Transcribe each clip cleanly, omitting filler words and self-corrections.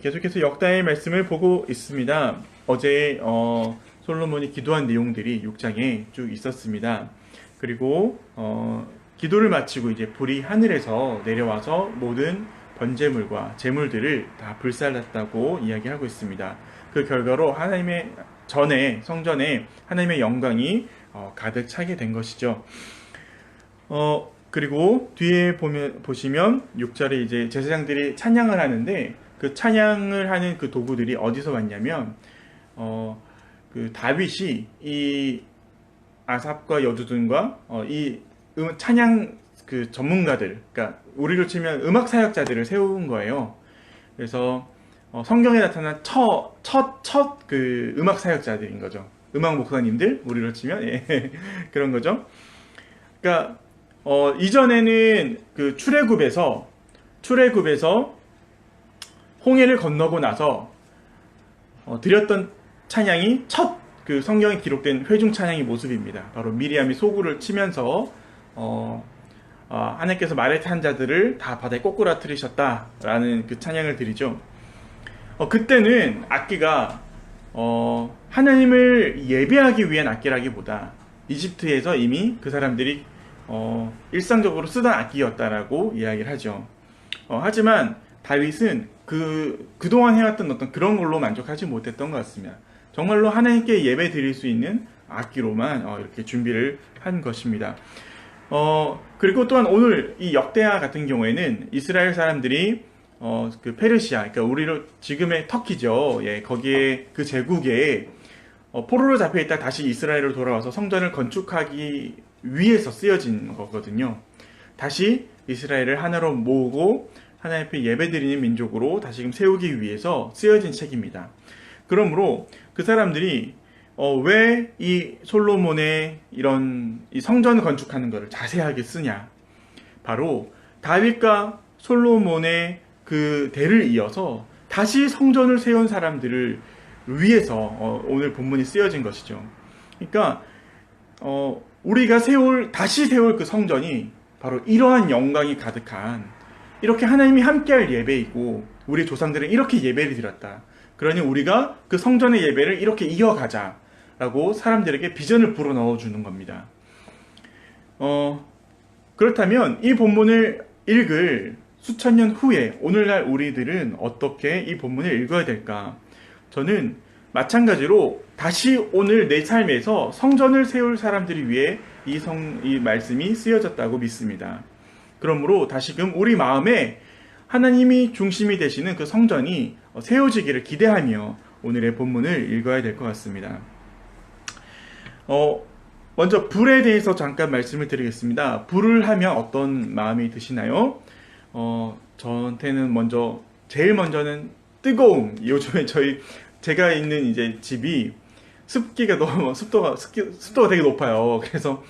계속해서 역다의 말씀을 보고 있습니다. 어제 솔로몬이 기도한 내용들이 6장에 쭉 있었습니다. 그리고 기도를 마치고 이제 불이 하늘에서 내려와서 모든 번제물과 제물들을 다 불살랐다고 이야기하고 있습니다. 그 결과로 하나님의 성전에 하나님의 영광이 가득 차게 된 것이죠. 그리고 뒤에 보시면 6절에 이제 제사장들이 찬양을 하는데, 그 찬양을 하는 그 도구들이 어디서 왔냐면, 그 다윗이 이 아삽과 여두둔과 이 찬양 그 전문가들, 그러니까 우리로 치면 음악 사역자들을 세운 거예요. 그래서 성경에 나타난 첫 그 음악 사역자들인 거죠. 음악 목사님들, 우리로 치면 예, 그런 거죠. 그러니까 이전에는 그 출애굽에서 홍해를 건너고 나서 드렸던 찬양이 첫 그 성경에 기록된 회중 찬양의 모습입니다. 바로 미리암이 소구를 치면서 하나님께서 말에 탄 자들을 다 바다에 꼬꾸라뜨리셨다라는 그 찬양을 드리죠. 그때는 악기가 하나님을 예배하기 위한 악기라기보다 이집트에서 이미 그 사람들이 일상적으로 쓰던 악기였다라고 이야기를 하죠. 하지만 다윗은 그동안 해왔던 어떤 그런 걸로 만족하지 못했던 것 같습니다. 정말로 하나님께 예배 드릴 수 있는 악기로만 이렇게 준비를 한 것입니다. 그리고 또한 오늘 이 역대하 같은 경우에는 이스라엘 사람들이 그 페르시아, 그러니까 우리로 지금의 터키죠. 예, 거기에 그 제국에 포로로 잡혀 있다 다시 이스라엘로 돌아와서 성전을 건축하기 위해서 쓰여진 거거든요. 다시 이스라엘을 하나로 모으고 하나님 앞에 예배드리는 민족으로 다시금 세우기 위해서 쓰여진 책입니다. 그러므로 그 사람들이 왜 이 솔로몬의 이런 이 성전을 건축하는 것을 자세하게 쓰냐? 바로 다윗과 솔로몬의 그 대를 이어서 다시 성전을 세운 사람들을 위해서 오늘 본문이 쓰여진 것이죠. 그러니까 우리가 다시 세울 그 성전이 바로 이러한 영광이 가득한, 이렇게 하나님이 함께할 예배이고 우리 조상들은 이렇게 예배를 드렸다. 그러니 우리가 그 성전의 예배를 이렇게 이어가자라고 사람들에게 비전을 불어넣어 주는 겁니다. 그렇다면 이 본문을 읽을 수천 년 후에 오늘날 우리들은 어떻게 이 본문을 읽어야 될까? 저는 마찬가지로 다시 오늘 내 삶에서 성전을 세울 사람들을 위해 이 말씀이 쓰여졌다고 믿습니다. 그러므로 다시금 우리 마음에 하나님이 중심이 되시는 그 성전이 세워지기를 기대하며 오늘의 본문을 읽어야 될 것 같습니다. 먼저 불에 대해서 잠깐 말씀을 드리겠습니다. 불을 하면 어떤 마음이 드시나요? 저한테는 제일 먼저는 뜨거움. 요즘에 제가 있는 이제 집이 습도가 되게 높아요. 그래서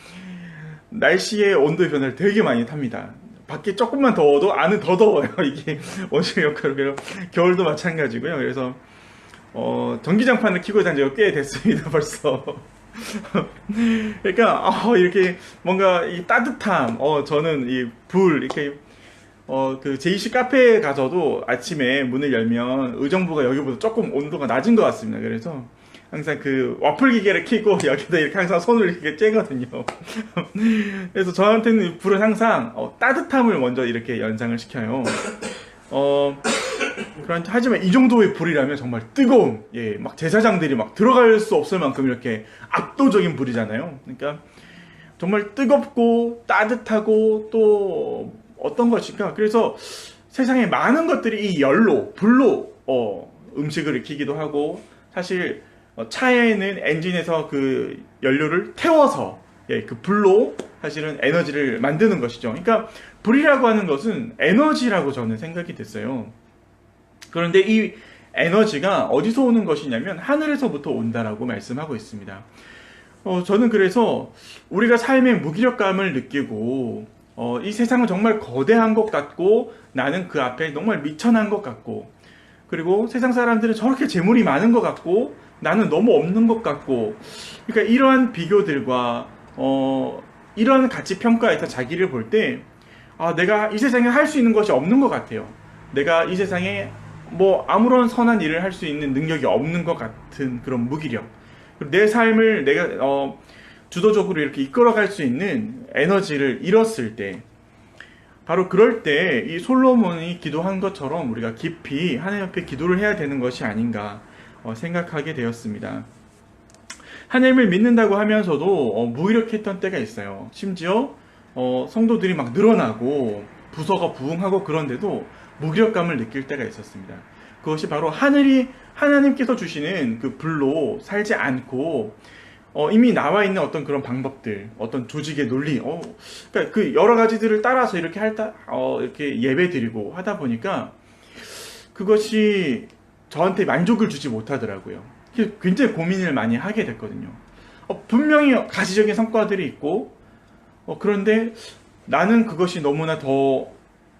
날씨의 온도 변화를 되게 많이 탑니다. 밖에 조금만 더워도 안은 더 더워요. 이게 원시력 그렇게 겨울도 마찬가지고요. 그래서 전기장판을 켜고 잔 지가 꽤 됐습니다. 벌써. 그러니까 이렇게 뭔가 이 따뜻함, 저는 이 불 이렇게 그 JC 카페에 가서도 아침에 문을 열면 의정부가 여기보다 조금 온도가 낮은 것 같습니다. 그래서 항상 그 와플 기계를 켜고 여기다 이렇게 항상 손을 이렇게 쬐거든요. 그래서 저한테는 불은 항상 따뜻함을 먼저 이렇게 연상을 시켜요. 하지만 이 정도의 불이라면 정말 뜨거움, 예, 막 제사장들이 막 들어갈 수 없을 만큼 이렇게 압도적인 불이잖아요. 그러니까 정말 뜨겁고 따뜻하고 또 어떤 것일까? 그래서 세상에 많은 것들이 이 불로 음식을 익히기도 하고, 사실 차에는 엔진에서 그 연료를 태워서 그 불로 사실은 에너지를 만드는 것이죠. 그러니까 불이라고 하는 것은 에너지라고 저는 생각이 됐어요. 그런데 이 에너지가 어디서 오는 것이냐면 하늘에서부터 온다라고 말씀하고 있습니다. 저는 그래서 우리가 삶의 무기력감을 느끼고 이 세상은 정말 거대한 것 같고 나는 그 앞에 정말 미천한 것 같고, 그리고 세상 사람들은 저렇게 재물이 많은 것 같고 나는 너무 없는 것 같고, 그러니까 이러한 비교들과 이러한 가치 평가에서 자기를 볼 때 내가 이 세상에 할 수 있는 것이 없는 것 같아요. 내가 이 세상에 뭐 아무런 선한 일을 할 수 있는 능력이 없는 것 같은 그런 무기력, 그리고 내 삶을 내가 주도적으로 이렇게 이끌어갈 수 있는 에너지를 잃었을 때, 바로 그럴 때 이 솔로몬이 기도한 것처럼 우리가 깊이 하나님 앞에 기도를 해야 되는 것이 아닌가 생각하게 되었습니다. 하나님을 믿는다고 하면서도 무기력했던 때가 있어요. 심지어 성도들이 막 늘어나고 부서가 부흥하고 그런데도 무기력감을 느낄 때가 있었습니다. 그것이 바로 하나님께서 주시는 그 불로 살지 않고 이미 나와 있는 어떤 그런 방법들, 어떤 조직의 논리, 그러니까 그 여러 가지들을 따라서 이렇게 이렇게 예배 드리고 하다 보니까 그것이 저한테 만족을 주지 못하더라고요. 굉장히 고민을 많이 하게 됐거든요. 분명히 가시적인 성과들이 있고, 그런데 나는 그것이 너무나 더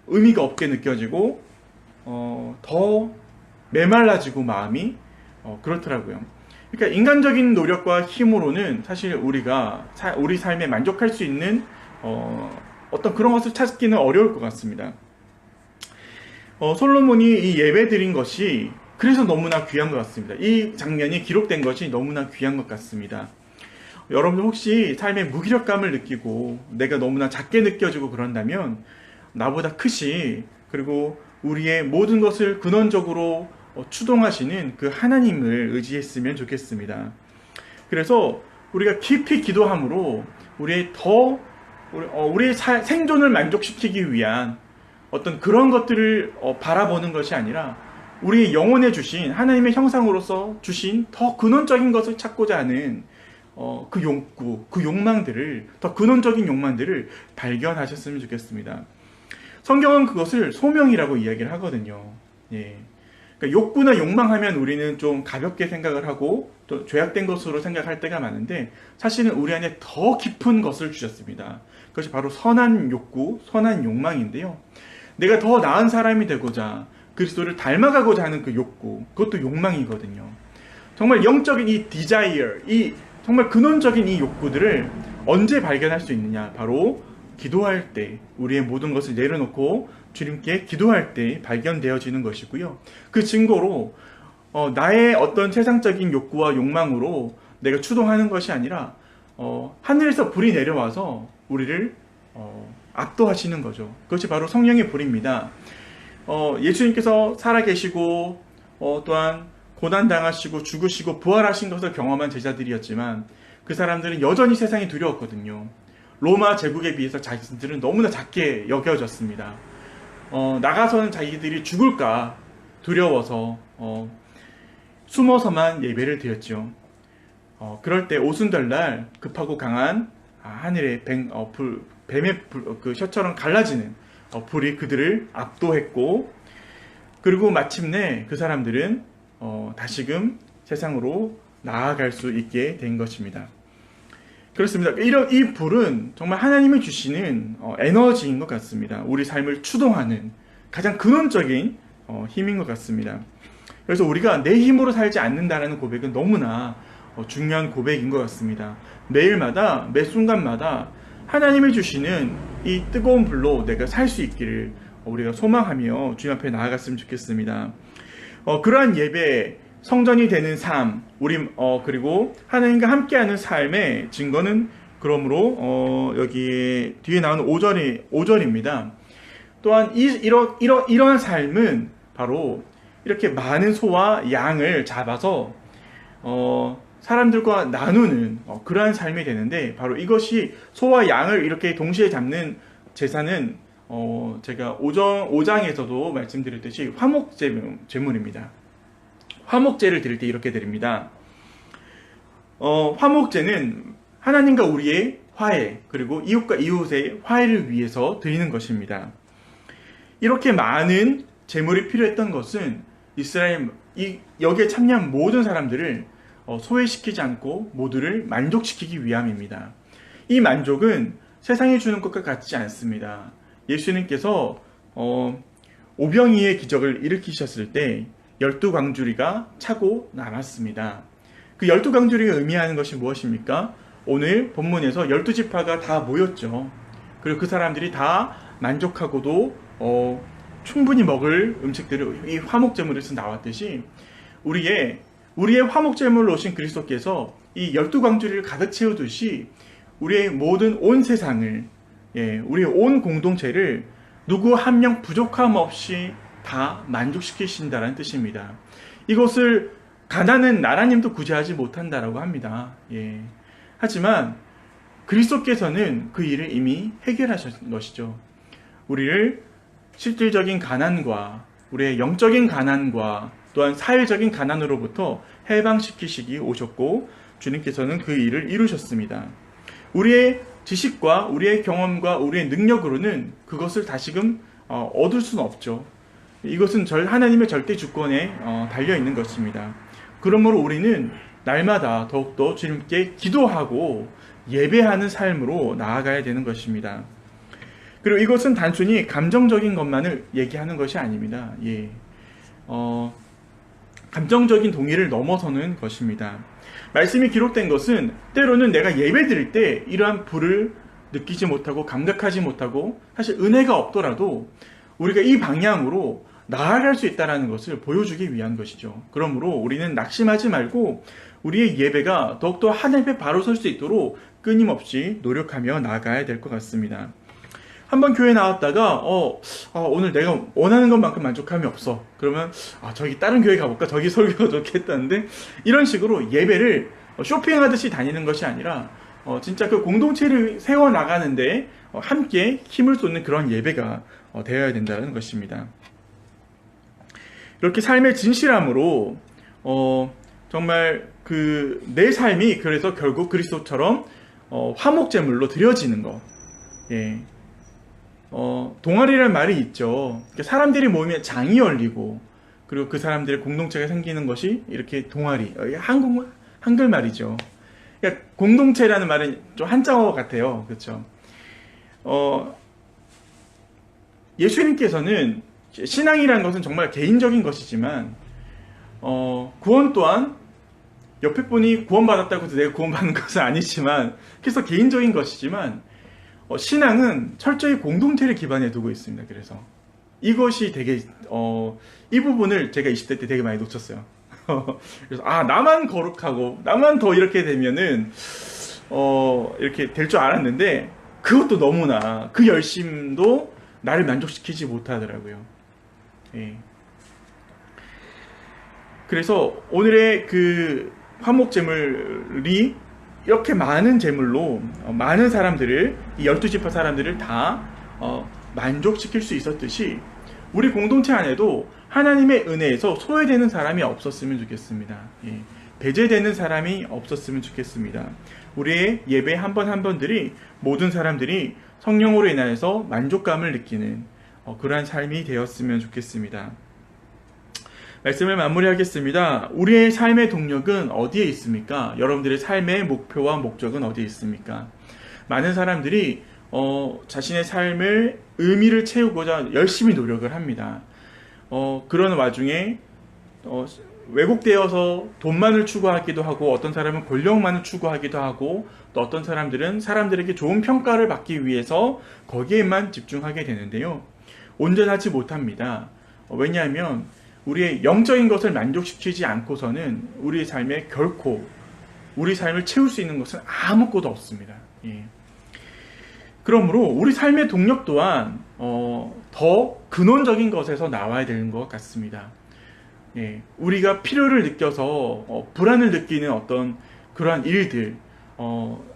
의미가 없게 느껴지고, 더 메말라지고 마음이 그렇더라고요. 그러니까 인간적인 노력과 힘으로는 사실 우리가 우리 삶에 만족할 수 있는 어떤 그런 것을 찾기는 어려울 것 같습니다. 솔로몬이 이 예배 드린 것이 그래서 너무나 귀한 것 같습니다. 이 장면이 기록된 것이 너무나 귀한 것 같습니다. 여러분들 혹시 삶에 무기력감을 느끼고 내가 너무나 작게 느껴지고 그런다면 나보다 크시, 그리고 우리의 모든 것을 근원적으로 추동하시는 그 하나님을 의지했으면 좋겠습니다. 그래서 우리가 깊이 기도함으로 우리의 생존을 만족시키기 위한 어떤 그런 것들을 바라보는 것이 아니라 우리의 영혼에 주신 하나님의 형상으로서 주신 더 근원적인 것을 찾고자 하는 그 욕구, 그 욕망들을, 더 근원적인 욕망들을 발견하셨으면 좋겠습니다. 성경은 그것을 소명이라고 이야기를 하거든요. 예. 그러니까 욕구나 욕망하면 우리는 좀 가볍게 생각을 하고 또 죄악된 것으로 생각할 때가 많은데, 사실은 우리 안에 더 깊은 것을 주셨습니다. 그것이 바로 선한 욕구, 선한 욕망인데요. 내가 더 나은 사람이 되고자 그리스도를 닮아가고자 하는 그 욕구, 그것도 욕망이거든요. 정말 영적인 이 desire, 이 정말 근원적인 이 욕구들을 언제 발견할 수 있느냐? 바로 기도할 때, 우리의 모든 것을 내려놓고 주님께 기도할 때 발견되어지는 것이고요. 그 증거로 나의 어떤 세상적인 욕구와 욕망으로 내가 추동하는 것이 아니라 하늘에서 불이 내려와서 우리를 압도하시는 거죠. 그것이 바로 성령의 불입니다. 예수님께서 살아계시고 또한 고난당하시고 죽으시고 부활하신 것을 경험한 제자들이었지만 그 사람들은 여전히 세상이 두려웠거든요. 로마 제국에 비해서 자신들은 너무나 작게 여겨졌습니다. 나가서는 자기들이 죽을까 두려워서 숨어서만 예배를 드렸죠. 그럴 때 오순절날 급하고 강한 하늘의 뱀의 그 셔처럼 갈라지는 불이 그들을 압도했고, 그리고 마침내 그 사람들은 다시금 세상으로 나아갈 수 있게 된 것입니다. 그렇습니다. 이 불은 정말 하나님이 주시는 에너지인 것 같습니다. 우리 삶을 추동하는 가장 근원적인 힘인 것 같습니다. 그래서 우리가 내 힘으로 살지 않는다는 고백은 너무나 중요한 고백인 것 같습니다. 매일마다, 매 순간마다 하나님이 주시는 이 뜨거운 불로 내가 살 수 있기를 우리가 소망하며 주님 앞에 나아갔으면 좋겠습니다. 그러한 예배, 성전이 되는 삶, 그리고 하나님과 함께하는 삶의 증거는 그러므로 여기 뒤에 나오는 5절입니다. 또한 이러한 삶은 바로 이렇게 많은 소와 양을 잡아서 사람들과 나누는 그러한 삶이 되는데, 바로 이것이 소와 양을 이렇게 동시에 잡는 제사는 제가 5장에서도 말씀드렸듯이 화목제물입니다. 화목제를 드릴 때 이렇게 드립니다. 화목제는 하나님과 우리의 화해, 그리고 이웃과 이웃의 화해를 위해서 드리는 것입니다. 이렇게 많은 제물이 필요했던 것은 여기에 참여한 모든 사람들을 소외시키지 않고 모두를 만족시키기 위함입니다. 이 만족은 세상이 주는 것과 같지 않습니다. 예수님께서 오병이의 기적을 일으키셨을 때 12광주리가 차고 남았습니다. 그 12광주리가 의미하는 것이 무엇입니까? 오늘 본문에서 12지파가 다 모였죠. 그리고 그 사람들이 다 만족하고도 충분히 먹을 음식들을 이 화목제물에서 나왔듯이 우리의 화목제물로 오신 그리스도께서 이 12광주리를 가득 채우듯이 우리의 모든 온 세상을, 우리의 온 공동체를 누구 한 명 부족함 없이 다 만족시키신다는 뜻입니다. 이것을 가난한 나라님도 구제하지 못한다라고 합니다. 하지만 그리스도께서는 그 일을 이미 해결하신 것이죠. 우리를 실질적인 가난과 우리의 영적인 가난과 또한 사회적인 가난으로부터 해방시키시기 오셨고, 주님께서는 그 일을 이루셨습니다. 우리의 지식과 우리의 경험과 우리의 능력으로는 그것을 다시금 얻을 수는 없죠. 이것은 하나님의 절대 주권에 달려있는 것입니다. 그러므로 우리는 날마다 더욱더 주님께 기도하고 예배하는 삶으로 나아가야 되는 것입니다. 그리고 이것은 단순히 감정적인 것만을 얘기하는 것이 아닙니다. 감정적인 동의를 넘어서는 것입니다. 말씀이 기록된 것은 때로는 내가 예배 드릴 때 이러한 불을 느끼지 못하고 감각하지 못하고 사실 은혜가 없더라도 우리가 이 방향으로 나아갈 수 있다는 것을 보여주기 위한 것이죠. 그러므로 우리는 낙심하지 말고 우리의 예배가 더욱더 하나님 앞에 바로 설 수 있도록 끊임없이 노력하며 나아가야 될 것 같습니다. 한번 교회 나왔다가 오늘 내가 원하는 것만큼 만족함이 없어. 그러면 저기 다른 교회 가볼까? 저기 설교가 좋겠다는데, 이런 식으로 예배를 쇼핑하듯이 다니는 것이 아니라 진짜 그 공동체를 세워나가는데 함께 힘을 쏟는 그런 예배가 되어야 된다는 것입니다. 이렇게 삶의 진실함으로 정말 내 삶이 그래서 결국 그리스도처럼 화목제물로 드려지는 것. 동아리라는 말이 있죠. 사람들이 모이면 장이 열리고, 그리고 그 사람들의 공동체가 생기는 것이 이렇게 동아리, 한글 말이죠. 그러니까 공동체라는 말은 좀 한자어 같아요. 그렇죠? 예수님께서는 신앙이라는 것은 정말 개인적인 것이지만 구원 또한 옆에 분이 구원받았다고 해서 내가 구원받는 것은 아니지만, 그래서 개인적인 것이지만 신앙은 철저히 공동체를 기반에 두고 있습니다. 그래서 이것이 되게 이 부분을 제가 20대 때 되게 많이 놓쳤어요. 그래서 나만 거룩하고 나만 더 이렇게 되면은 이렇게 될 줄 알았는데, 그것도 너무나 그 열심도 나를 만족시키지 못하더라고요. 그래서 오늘의 그 화목제물이 이렇게 많은 제물로 많은 사람들을, 이 12지파 사람들을 다 만족시킬 수 있었듯이 우리 공동체 안에도 하나님의 은혜에서 소외되는 사람이 없었으면 좋겠습니다. 배제되는 사람이 없었으면 좋겠습니다. 우리의 예배 한 번 한 번들이 모든 사람들이 성령으로 인하여서 만족감을 느끼는 그러한 삶이 되었으면 좋겠습니다. 말씀을 마무리하겠습니다. 우리의 삶의 동력은 어디에 있습니까? 여러분들의 삶의 목표와 목적은 어디에 있습니까? 많은 사람들이 자신의 삶을 의미를 채우고자 열심히 노력을 합니다. 그런 와중에 왜곡되어서 돈만을 추구하기도 하고, 어떤 사람은 권력만을 추구하기도 하고, 또 어떤 사람들은 사람들에게 좋은 평가를 받기 위해서 거기에만 집중하게 되는데요. 온전하지 못합니다. 왜냐하면 우리의 영적인 것을 만족시키지 않고서는 우리의 삶에 결코 우리 삶을 채울 수 있는 것은 아무것도 없습니다. 그러므로 우리 삶의 동력 또한 더 근원적인 것에서 나와야 되는 것 같습니다. 우리가 필요를 느껴서 불안을 느끼는 어떤 그러한 일들,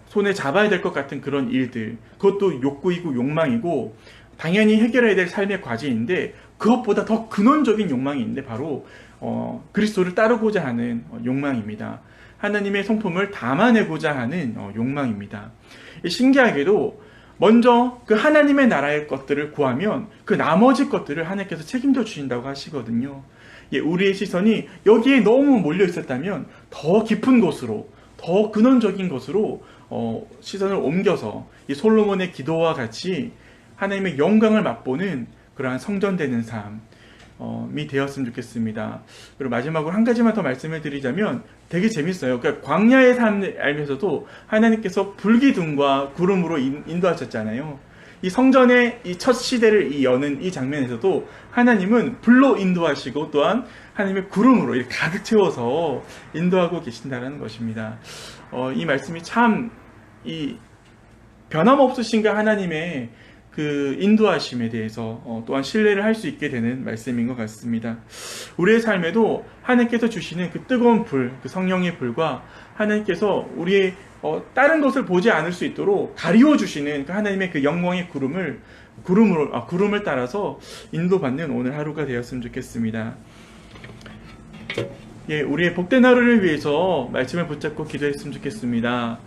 손에 잡아야 될 것 같은 그런 일들, 그것도 욕구이고 욕망이고 당연히 해결해야 될 삶의 과제인데, 그것보다 더 근원적인 욕망이 있는데 바로 그리스도를 따르고자 하는 욕망입니다. 하나님의 성품을 담아내고자 하는 욕망입니다. 신기하게도 먼저 그 하나님의 나라의 것들을 구하면 그 나머지 것들을 하나님께서 책임져 주신다고 하시거든요. 우리의 시선이 여기에 너무 몰려 있었다면 더 깊은 곳으로, 더 근원적인 것으로 시선을 옮겨서 이 솔로몬의 기도와 같이 하나님의 영광을 맛보는 그러한 성전되는 삶이 되었으면 좋겠습니다. 그리고 마지막으로 한 가지만 더 말씀을 드리자면 되게 재밌어요. 그러니까 광야의 삶을 알면서도 하나님께서 불기둥과 구름으로 인도하셨잖아요. 이 성전의 이 첫 시대를 이 여는 이 장면에서도 하나님은 불로 인도하시고 또한 하나님의 구름으로 이렇게 가득 채워서 인도하고 계신다는 것입니다. 이 말씀이 참 이 변함없으신가 하나님의 그 인도하심에 대해서 또한 신뢰를 할 수 있게 되는 말씀인 것 같습니다. 우리의 삶에도 하나님께서 주시는 그 뜨거운 불, 그 성령의 불과 하나님께서 우리의 다른 것을 보지 않을 수 있도록 가리워 주시는 그 하나님의 그 영광의 구름을 따라서 인도받는 오늘 하루가 되었으면 좋겠습니다. 예, 우리의 복된 하루를 위해서 말씀을 붙잡고 기도했으면 좋겠습니다.